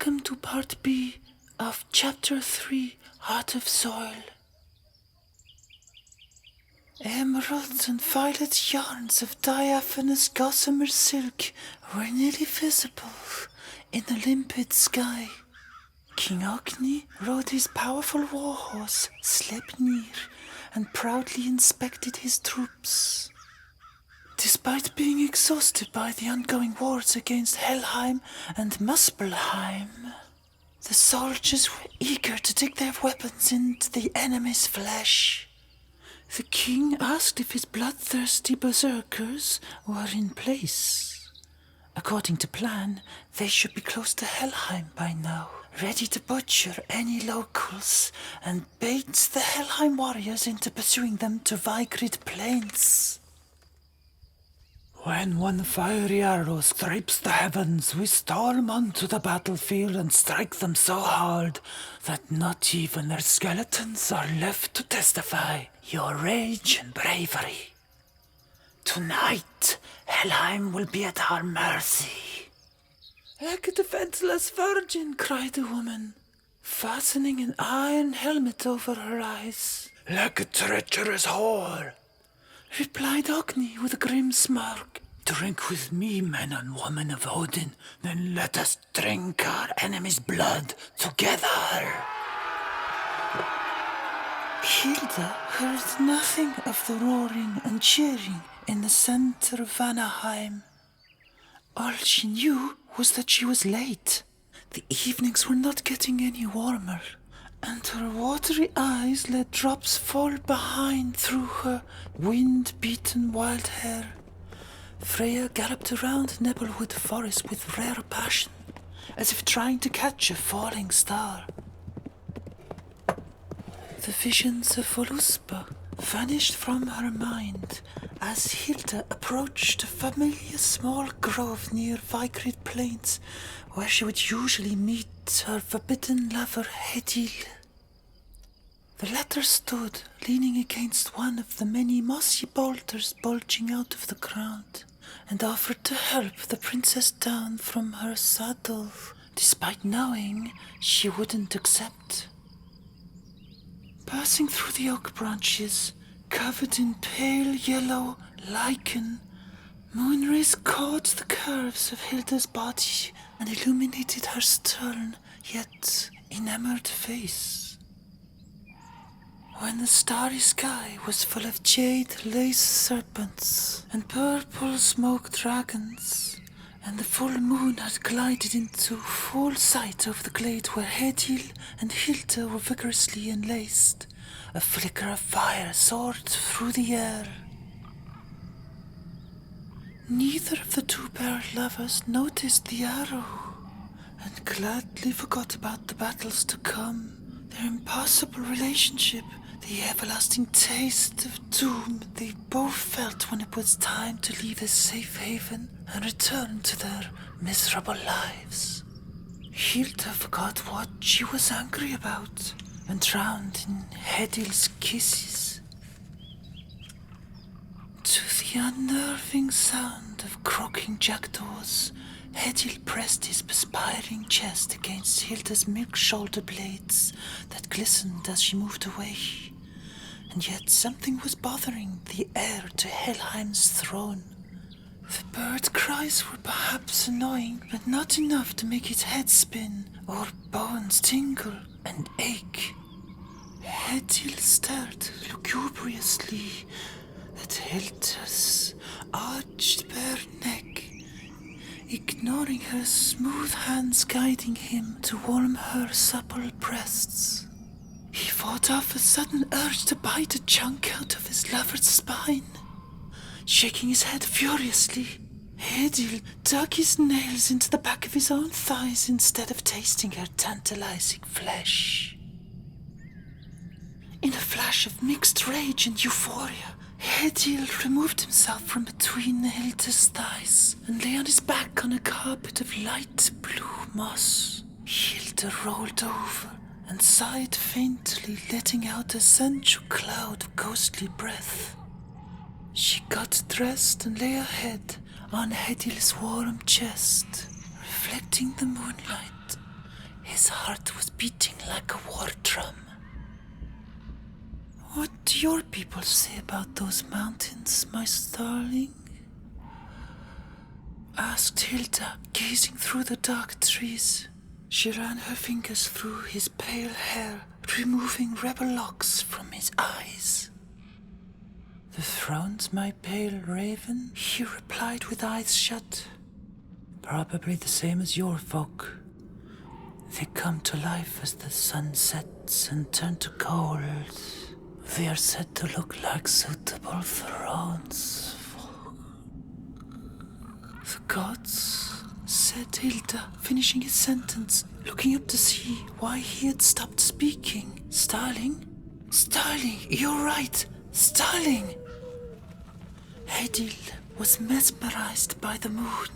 Welcome to Part B of Chapter 3, Heart of Soil. Emerald and violet yarns of diaphanous gossamer silk were nearly visible in the limpid sky. King Ogni rode his powerful warhorse Sleipnir and proudly inspected his troops. Despite being exhausted by the ongoing wars against Helheim and Muspelheim, the soldiers were eager to dig their weapons into the enemy's flesh. The king asked if his bloodthirsty berserkers were in place. According to plan, they should be close to Helheim by now, ready to butcher any locals and bait the Helheim warriors into pursuing them to Vigrid Plains. When one fiery arrow stripes the heavens, we storm onto the battlefield and strike them so hard that not even their skeletons are left to testify your rage and bravery. Tonight, Helheim will be at our mercy. Like a defenseless virgin, cried the woman, fastening an iron helmet over her eyes. Like a treacherous whore, replied Ogni with a grim smirk. Drink with me, men and women of Odin, then let us drink our enemy's blood together. Hilda heard nothing of the roaring and cheering in the center of Vanaheim. All she knew was that she was late. The evenings were not getting any warmer, and her watery eyes let drops fall behind through her wind-beaten wild hair. Freya galloped around Nebelwood Forest with rare passion, as if trying to catch a falling star. The visions of Voluspa vanished from her mind as Hilda approached a familiar small grove near Vigrid Plains, where she would usually meet her forbidden lover Hedil. The latter stood leaning against one of the many mossy boulders bulging out of the ground, and offered to help the princess down from her saddle, despite knowing she wouldn't accept. Passing through the oak branches, covered in pale yellow lichen, moonrays caught the curves of Hilda's body and illuminated her stern yet enamored face. When the starry sky was full of jade lace serpents and purple smoke dragons, and the full moon had glided into full sight of the glade where Hedil and Hilda were vigorously enlaced, a flicker of fire soared through the air. Neither of the two paired lovers noticed the arrow, and gladly forgot about the battles to come, their impossible relationship, the everlasting taste of doom they both felt when it was time to leave this safe haven and return to their miserable lives. Hilda forgot what she was angry about and drowned in Hedil's kisses. To the unnerving sound of croaking jackdaws, Hedil pressed his perspiring chest against Hilda's milk shoulder blades that glistened as she moved away. And yet something was bothering the heir to Helheim's throne. The bird cries were perhaps annoying, but not enough to make his head spin or bones tingle and ache. Hedil stared lugubriously at Hilda's arched bare neck, ignoring her smooth hands guiding him to warm her supple breasts. He fought off a sudden urge to bite a chunk out of his lover's spine. Shaking his head furiously, Hedil dug his nails into the back of his own thighs instead of tasting her tantalizing flesh. In a flash of mixed rage and euphoria, Hedil removed himself from between Hilda's thighs and lay on his back on a carpet of light blue moss. Hilda rolled over and sighed faintly, letting out a sensual cloud of ghostly breath. She got dressed and lay her head on Hedil's warm chest, reflecting the moonlight His heart was beating like a war drum. What do your people say about those mountains, my starling? Asked Hilda, gazing through the dark trees. She ran her fingers through his pale hair, removing rebel locks from his eyes. The thrones, my pale raven, he replied with eyes shut. Probably the same as your folk. They come to life as the sun sets and turn to gold. They are said to look like suitable thrones. The gods, said Hilda, finishing his sentence, looking up to see why he had stopped speaking. Starling? Starling, you're right, Starling! Hedil was mesmerized by the moon.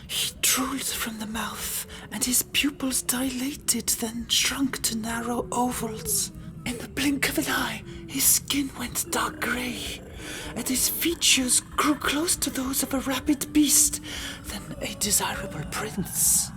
He drooled from the mouth, and his pupils dilated, then shrunk to narrow ovals. In the blink of an eye, his skin went dark grey, and his features grew close to those of a rabid beast, then a desirable prince.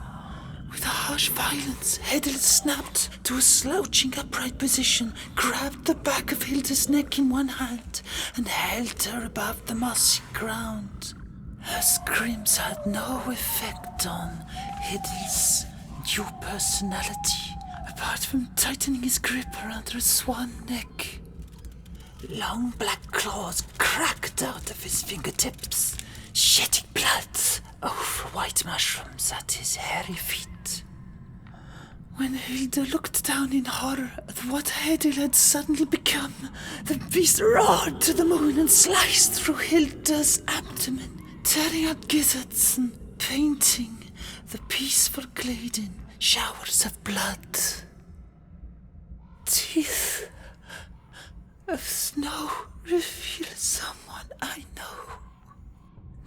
With a harsh violence, Hedil snapped to a slouching upright position, grabbed the back of Hilda's neck in one hand, and held her above the mossy ground. Her screams had no effect on Hedil's new personality, apart from tightening his grip around her swan neck. Long black claws cracked out of his fingertips, shedding blood over white mushrooms at his hairy feet. When Hilda looked down in horror at what Hedil had suddenly become, the beast roared to the moon and sliced through Hilda's abdomen, tearing out gizzards and painting the peaceful glade in showers of blood. Teeth of snow reveal someone I know.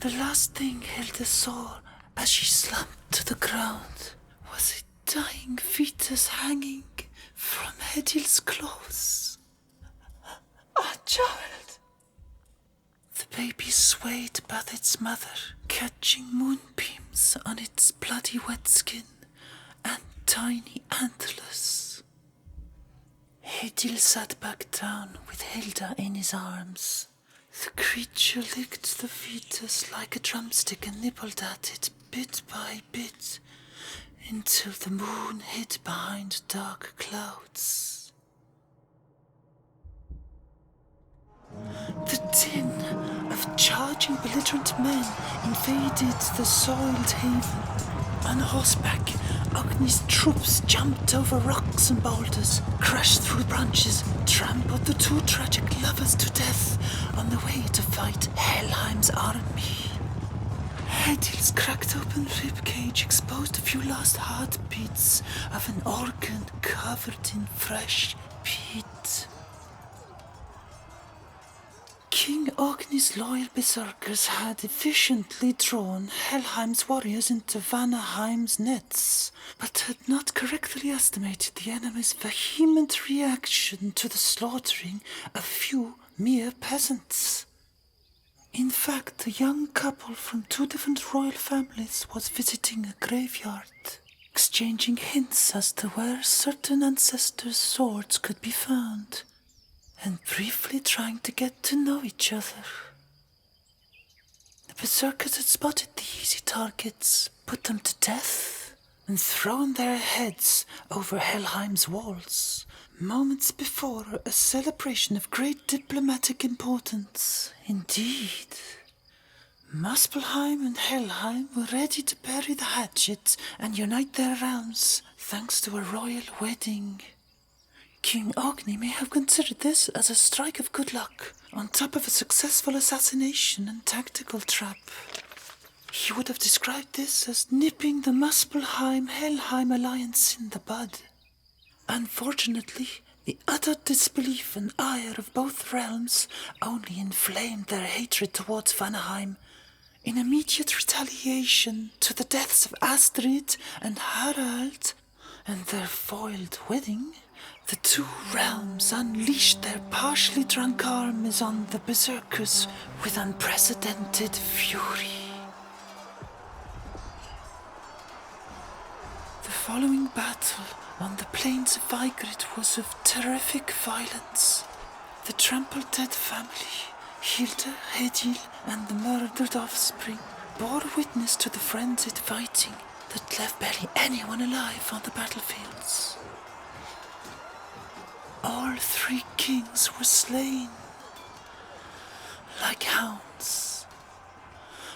The last thing Hilda saw as she slumped to the ground was a dying fetus hanging from Hedil's claws. A child! The baby swayed about its mother, catching moonbeams on its bloody wet skin and tiny antlers. Hedil sat back down with Hilda in his arms. The creature licked the fetus like a drumstick and nibbled at it bit by bit until the moon hid behind dark clouds. The din of charging belligerent men invaded the soiled haven. On horseback, Agni's troops jumped over rocks and boulders, crashed through branches, trampled the two tragic lovers to death on the way to fight Helheim's army. Hedil's cracked open ribcage exposed a few last heartbeats of an organ covered in fresh peat. King Ogni's loyal berserkers had efficiently drawn Helheim's warriors into Vanaheim's nets, but had not correctly estimated the enemy's vehement reaction to the slaughtering of few mere peasants. In fact, a young couple from two different royal families was visiting a graveyard, exchanging hints as to where certain ancestors' swords could be found, and briefly trying to get to know each other. The berserkers had spotted the easy targets, put them to death, and thrown their heads over Helheim's walls, moments before a celebration of great diplomatic importance. Indeed, Muspelheim and Helheim were ready to bury the hatchet and unite their realms thanks to a royal wedding. King Ogni may have considered this as a strike of good luck, on top of a successful assassination and tactical trap. He would have described this as nipping the Muspelheim-Helheim alliance in the bud. Unfortunately, the utter disbelief and ire of both realms only inflamed their hatred towards Vanaheim. In immediate retaliation to the deaths of Astrid and Harald and their foiled wedding, the two realms unleashed their partially drunk armies on the berserkers with unprecedented fury. The following battle on the plains of Vigrid was of terrific violence. The trampled dead family, Hilda, Hedil, and the murdered offspring bore witness to the frenzied fighting that left barely anyone alive on the battlefields. All 3 kings were slain like hounds.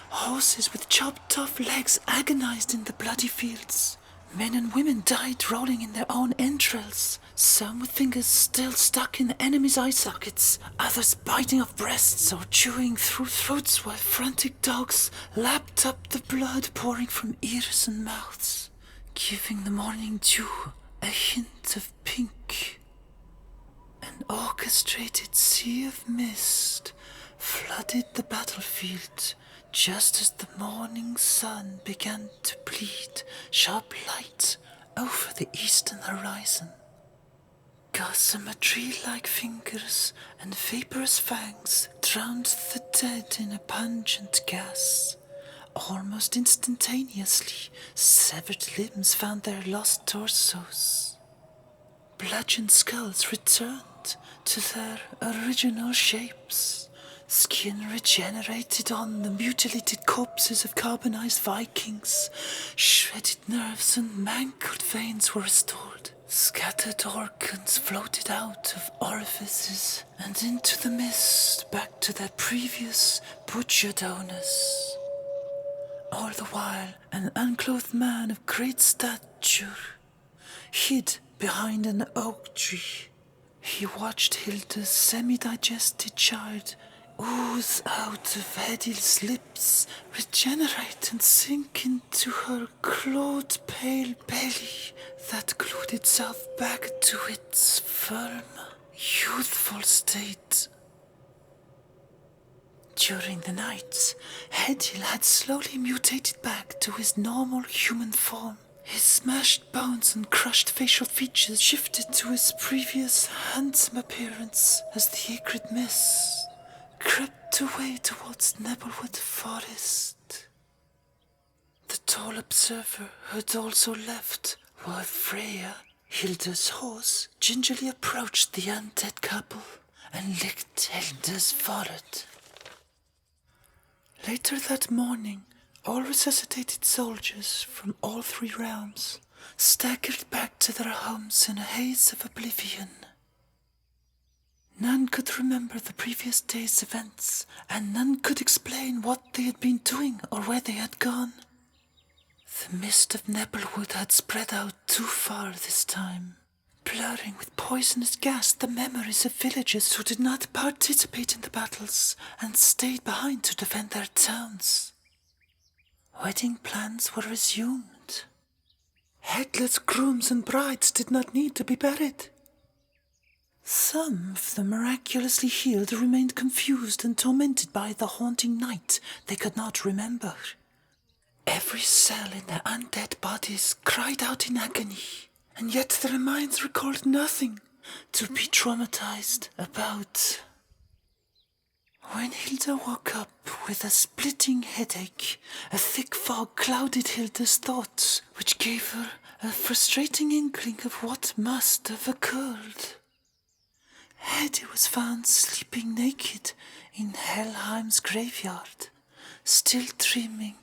Horses with chopped off legs agonized in the bloody fields. Men and women died rolling in their own entrails, some with fingers still stuck in the enemy's eye sockets, others biting off breasts or chewing through throats while frantic dogs lapped up the blood pouring from ears and mouths, giving the morning dew a hint of pink. An orchestrated sea of mist flooded the battlefield just as the morning sun began to bleed sharp light over the eastern horizon. Gossamer tree-like fingers and vaporous fangs drowned the dead in a pungent gas. Almost instantaneously, severed limbs found their lost torsos. Bludgeoned skulls returned to their original shapes. Skin regenerated on the mutilated corpses of carbonized Vikings. Shredded nerves and mangled veins were restored. Scattered organs floated out of orifices and into the mist back to their previous butchered owners. All the while, an unclothed man of great stature hid behind an oak tree. He watched Hilda's semi-digested child ooze out of Hedil's lips, regenerate and sink into her clawed pale belly that glued itself back to its firm, youthful state. During the night, Hedil had slowly mutated back to his normal human form. His smashed bones and crushed facial features shifted to his previous handsome appearance as the acrid mist crept away towards Nebelwood Forest. The tall observer had also left, while Freya, Hilda's horse, gingerly approached the undead couple and licked Hilda's forehead. Later that morning, all resuscitated soldiers from all 3 realms staggered back to their homes in a haze of oblivion. None could remember the previous day's events, and none could explain what they had been doing or where they had gone. The mist of Nebelwood had spread out too far this time, blurring with poisonous gas the memories of villagers who did not participate in the battles and stayed behind to defend their towns. Wedding plans were resumed. Headless grooms and brides did not need to be buried. Some of the miraculously healed remained confused and tormented by the haunting night they could not remember. Every cell in their undead bodies cried out in agony, and yet their minds recalled nothing to be traumatized about. When Hilda woke up with a splitting headache, a thick fog clouded Hilda's thoughts, which gave her a frustrating inkling of what must have occurred. Hedi was found sleeping naked in Helheim's graveyard, still dreaming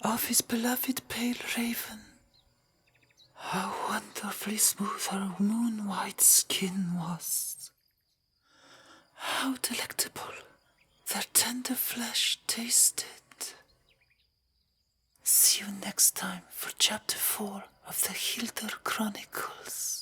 of his beloved pale raven. How wonderfully smooth her moon-white skin was. How delectable their tender flesh tasted. See you next time for Chapter 4 of the Hilda Chronicles.